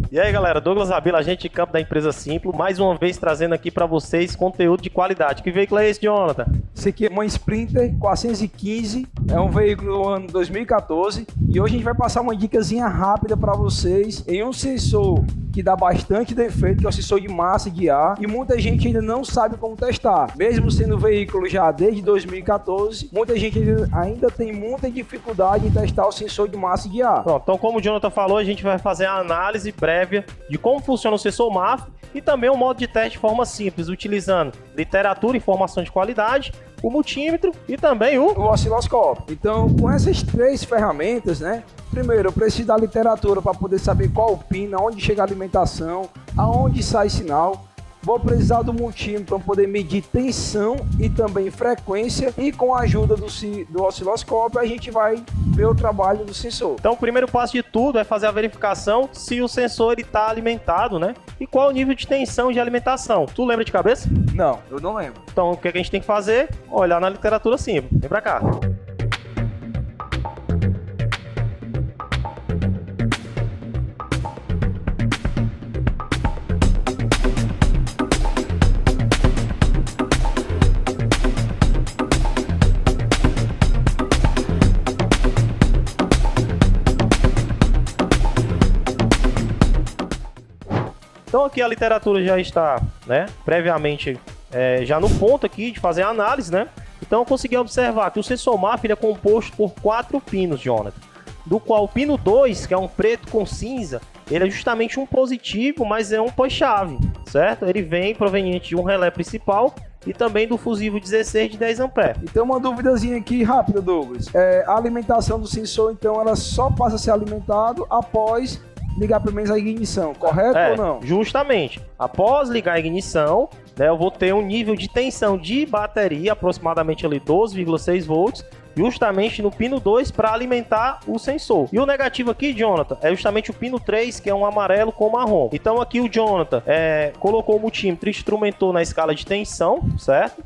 E aí galera, Douglas Rabelo, agente de campo da empresa Simplo, mais uma vez trazendo aqui para vocês conteúdo de qualidade. Que veículo é esse, Jonathan? Esse aqui é uma Sprinter 415, é um veículo do ano 2014 e hoje a gente vai passar uma dicasinha rápida para vocês em um sensor que dá bastante defeito, que é o sensor de massa e de ar, e muita gente ainda não sabe como testar. Mesmo sendo um veículo já desde 2014, muita gente ainda tem muita dificuldade em testar o sensor de massa e de ar. Pronto, então como o Jonathan falou, a gente vai fazer a análise prévia de como funciona o sensor MAF e também um modo de teste de forma simples, utilizando literatura e informação de qualidade, o multímetro e também o osciloscópio. Então, com essas três ferramentas, né? Primeiro, eu preciso da literatura para poder saber qual o pino, aonde chega a alimentação, aonde sai sinal. Vou precisar do multímetro para poder medir tensão e também frequência, e com a ajuda do osciloscópio a gente vai ver o trabalho do sensor. Então o primeiro passo de tudo é fazer a verificação se o sensor está alimentado, né? E qual o nível de tensão de alimentação. Tu lembra de cabeça? Não, eu não lembro. Então o que a gente tem que fazer? Olhar na literatura simples. Vem pra cá. Então aqui a literatura já está, né, previamente já no ponto aqui de fazer a análise, né? Então eu consegui observar que o sensor MAF ele é composto por 4 pinos, Jonathan. Do qual o pino 2, que é um preto com cinza, ele é justamente um positivo, mas é um pós-chave, certo? Ele vem proveniente de um relé principal e também do fusível 16 de 10 A. Então uma duvidazinha aqui rápida, Douglas. A alimentação do sensor, então, ela só passa a ser alimentado após ligar pelo menos a ignição, correto ou não? Justamente. Após ligar a ignição, né, eu vou ter um nível de tensão de bateria, aproximadamente ali 12,6 volts, justamente no pino 2 para alimentar o sensor. E o negativo aqui, Jonathan, é justamente o pino 3, que é um amarelo com marrom. Então aqui o Jonathan colocou o multímetro e instrumentou na escala de tensão, certo?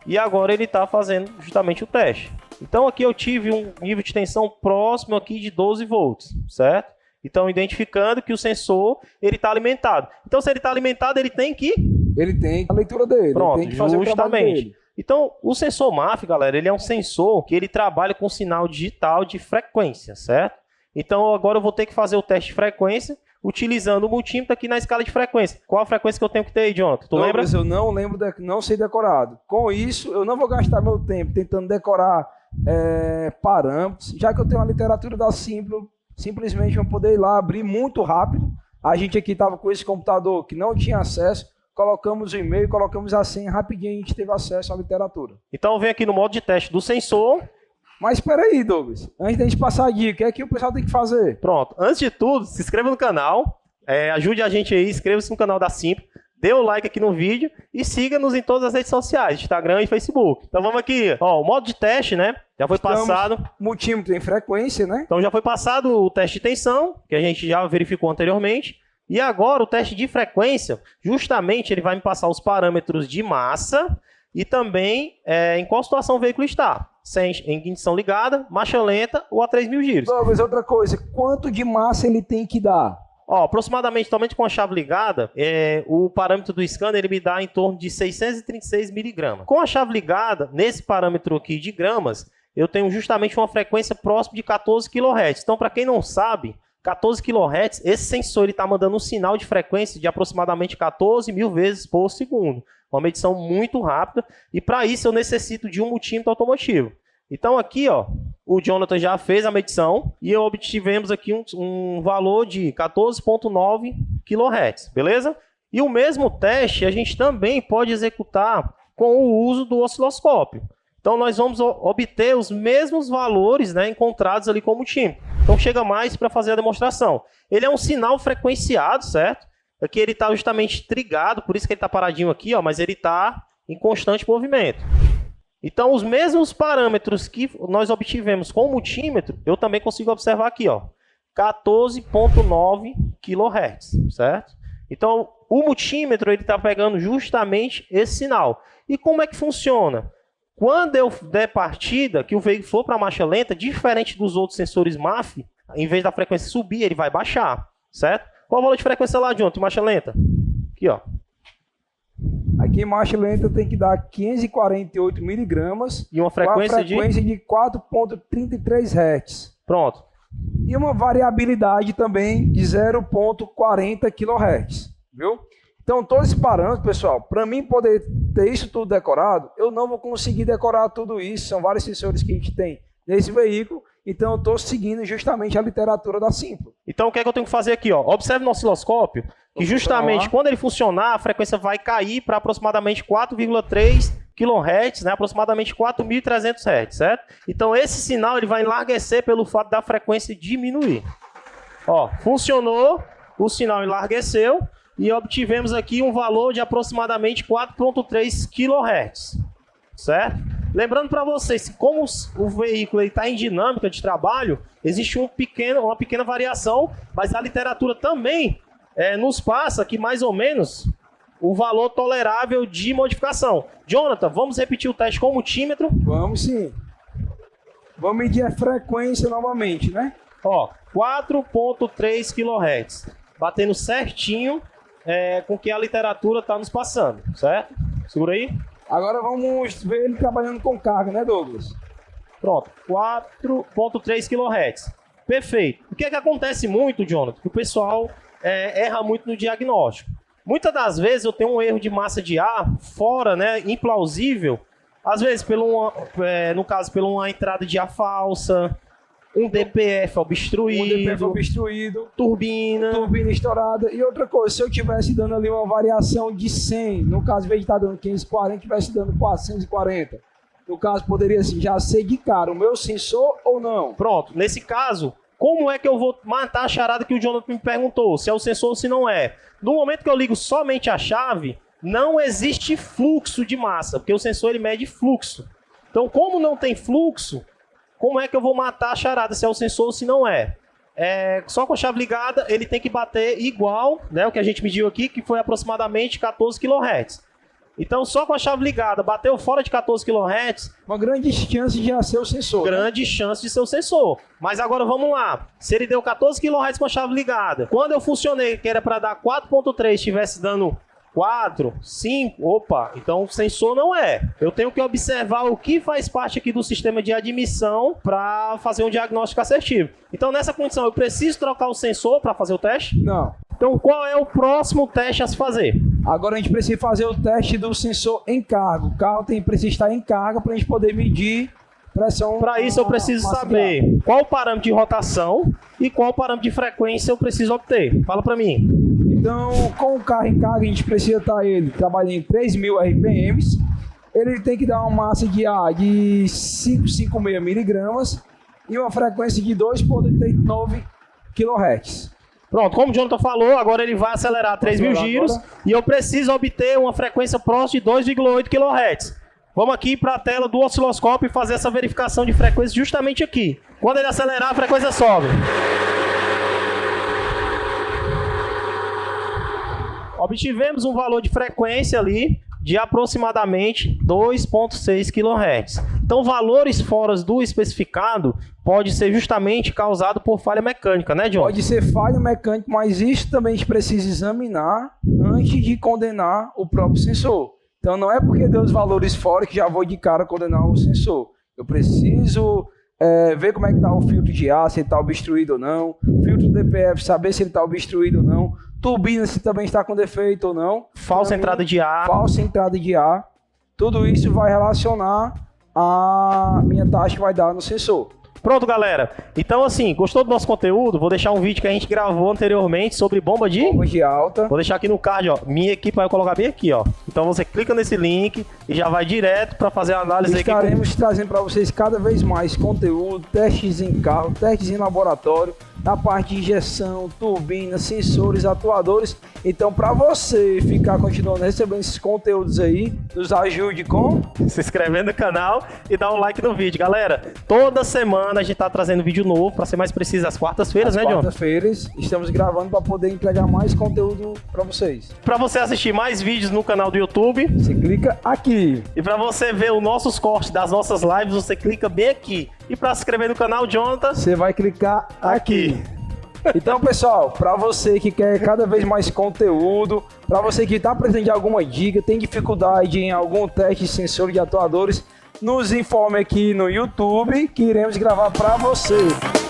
E agora ele está fazendo justamente o teste. Então aqui eu tive um nível de tensão próximo aqui de 12 volts, certo? Então, identificando que o sensor ele está alimentado. Então, se ele está alimentado, ele tem que... Ele tem a leitura dele. Pronto, ele tem que fazer o trabalho dele. Então, o sensor MAF, galera, ele é um sensor que ele trabalha com sinal digital de frequência, certo? Então, agora eu vou ter que fazer o teste de frequência utilizando o multímetro aqui na escala de frequência. Qual a frequência que eu tenho que ter aí, Jonathan? Tu lembra? Eu não lembro, não sei decorado. Com isso, eu não vou gastar meu tempo tentando decorar parâmetros, já que eu tenho uma literatura da Simplo. Simplesmente vamos poder ir lá, abrir muito rápido. A gente aqui estava com esse computador que não tinha acesso, colocamos o e-mail, colocamos a senha, rapidinho a gente teve acesso à literatura. Então vem aqui no modo de teste do sensor. Mas espera aí, Douglas, antes da gente passar a dica, o que é que o pessoal tem que fazer? Pronto, antes de tudo, se inscreva no canal, ajude a gente aí, inscreva-se no canal da Simplo, dê o like aqui no vídeo e siga-nos em todas as redes sociais, Instagram e Facebook. Então vamos aqui, ó, o modo de teste, né? Já foi passado. Multímetro em frequência, né? Então já foi passado o teste de tensão, que a gente já verificou anteriormente. E agora o teste de frequência, justamente ele vai me passar os parâmetros de massa e também em qual situação o veículo está. Sem ignição ligada, marcha lenta ou a 3.000 giros. Talvez outra coisa, quanto de massa ele tem que dar? Ó, aproximadamente, somente com a chave ligada, o parâmetro do scanner ele me dá em torno de 636 miligramas. Com a chave ligada, nesse parâmetro aqui de gramas, eu tenho justamente uma frequência próxima de 14 kHz. Então, para quem não sabe, 14 kHz, esse sensor está mandando um sinal de frequência de aproximadamente 14.000 vezes por segundo. Uma medição muito rápida. E para isso eu necessito de um multímetro automotivo. Então aqui, ó, o Jonathan já fez a medição e obtivemos aqui um valor de 14,9 kHz, beleza? E o mesmo teste a gente também pode executar com o uso do osciloscópio. Então nós vamos obter os mesmos valores, né, encontrados ali com o multímetro. Então chega mais para fazer a demonstração. Ele é um sinal frequenciado, certo? Aqui ele está justamente trigado, por isso que ele está paradinho aqui, ó, mas ele está em constante movimento. Então, os mesmos parâmetros que nós obtivemos com o multímetro, eu também consigo observar aqui, ó, 14,9 kHz, certo? Então, o multímetro está pegando justamente esse sinal. E como é que funciona? Quando eu der partida, que o veículo for para marcha lenta, diferente dos outros sensores MAF, em vez da frequência subir, ele vai baixar. certo? Qual o valor de frequência lá, Jonathan? Marcha lenta? Aqui, ó. Aqui em marcha lenta tem que dar 548 miligramas. E uma frequência de 4,33 Hz. Pronto. E uma variabilidade também de 0,40 kHz, viu? Então, todos esses parâmetros, pessoal, para mim poder ter isso tudo decorado, eu não vou conseguir decorar tudo isso. São vários sensores que a gente tem nesse veículo. Então, eu estou seguindo justamente a literatura da Simplo. Então, o que é que eu tenho que fazer aqui? Ó? Observe no osciloscópio que justamente quando ele funcionar, a frequência vai cair para aproximadamente 4,3 kHz, né? Aproximadamente 4.300 Hz, certo? Então, esse sinal ele vai enlarguecer pelo fato da frequência diminuir. Ó, funcionou, o sinal enlargueceu e obtivemos aqui um valor de aproximadamente 4,3 kHz, certo? Lembrando para vocês, como o veículo está em dinâmica de trabalho, existe uma pequena variação, mas a literatura também nos passa que mais ou menos o valor tolerável de modificação. Jonathan, vamos repetir o teste com o multímetro? Vamos sim. Vamos medir a frequência novamente, né? Ó, 4,3 kHz, batendo certinho com o que a literatura está nos passando, certo? Segura aí. Agora vamos ver ele trabalhando com carga, né, Douglas? Pronto, 4,3 kHz. Perfeito. O que é que acontece muito, Jonathan? Que o pessoal erra muito no diagnóstico. Muitas das vezes eu tenho um erro de massa de ar fora, né, implausível. Às vezes, no caso, por uma entrada de ar falsa, um DPF obstruído, turbina estourada. E outra coisa, se eu estivesse dando ali uma variação de 100, no caso, ao invés de estar dando 540, estivesse dando 440. No caso, poderia assim, já ser de cara o meu sensor ou não? Pronto, nesse caso, como é que eu vou matar a charada que o Jonathan me perguntou? Se é o sensor ou se não é? No momento que eu ligo somente a chave, não existe fluxo de massa, porque o sensor ele mede fluxo. Então, como não tem fluxo, como é que eu vou matar a charada, se é o sensor ou se não é? Só com a chave ligada, ele tem que bater igual, né, o que a gente mediu aqui, que foi aproximadamente 14 kHz. Então, só com a chave ligada, bateu fora de 14 kHz... Uma grande chance de ser o sensor. Grande chance de ser o sensor. Mas agora vamos lá. Se ele deu 14 kHz com a chave ligada, quando eu funcionei, que era para dar 4,3, estivesse dando 4, 5, opa, então o sensor não é. Eu tenho que observar o que faz parte aqui do sistema de admissão para fazer um diagnóstico assertivo. Então, nessa condição, eu preciso trocar o sensor para fazer o teste? Não. Então, qual é o próximo teste a se fazer? Agora a gente precisa fazer o teste do sensor em carga. O carro precisa estar em carga para a gente poder medir pressão. Para isso eu preciso saber qual o parâmetro de rotação e qual o parâmetro de frequência eu preciso obter. Fala para mim. Então, com o carro em carga, a gente precisa estar ele trabalhando em 3.000 RPMs. Ele tem que dar uma massa de ar de 5,56 miligramas e uma frequência de 2,89 kHz. Pronto, como o Jonathan falou, agora ele vai acelerar 3.000 giros e eu preciso obter uma frequência próxima de 2,8 kHz. Vamos aqui para a tela do osciloscópio e fazer essa verificação de frequência justamente aqui. Quando ele acelerar, a frequência sobe. Obtivemos um valor de frequência ali de aproximadamente 2,6 kHz. Então, valores fora do especificado pode ser justamente causado por falha mecânica, né, John? Pode ser falha mecânica, mas isso também a gente precisa examinar antes de condenar o próprio sensor. Então, não é porque deu os valores fora que já vou de cara condenar o sensor. Eu preciso ver como é que está o filtro de ar, se ele está obstruído ou não. Filtro DPF, saber se ele está obstruído ou não. Turbina, se também está com defeito ou não. Falsa entrada de ar. Falsa entrada de ar. Tudo isso vai relacionar a minha taxa que vai dar no sensor. Pronto, galera. Então, assim, gostou do nosso conteúdo? Vou deixar um vídeo que a gente gravou anteriormente sobre bomba de alta. Vou deixar aqui no card, ó. Minha equipe vai colocar bem aqui, ó. Então, você clica nesse link e já vai direto para fazer a análise. Estaremos trazendo para vocês cada vez mais conteúdo, testes em carro, testes em laboratório, na parte de injeção, turbina, sensores, atuadores. Então, para você ficar continuando recebendo esses conteúdos aí, nos ajude com se inscrevendo no canal e dar um like no vídeo. Galera, toda semana a gente tá trazendo vídeo novo, para ser mais preciso, às quartas-feiras, né, John? Quartas-feiras, estamos gravando para poder entregar mais conteúdo para vocês. Para você assistir mais vídeos no canal do YouTube, você clica aqui. E para você ver os nossos cortes das nossas lives, você clica bem aqui. E para se inscrever no canal, Jonathan, você vai clicar aqui. Então, pessoal, para você que quer cada vez mais conteúdo, para você que está precisando de alguma dica, tem dificuldade em algum teste de sensor de atuadores, nos informe aqui no YouTube que iremos gravar para você.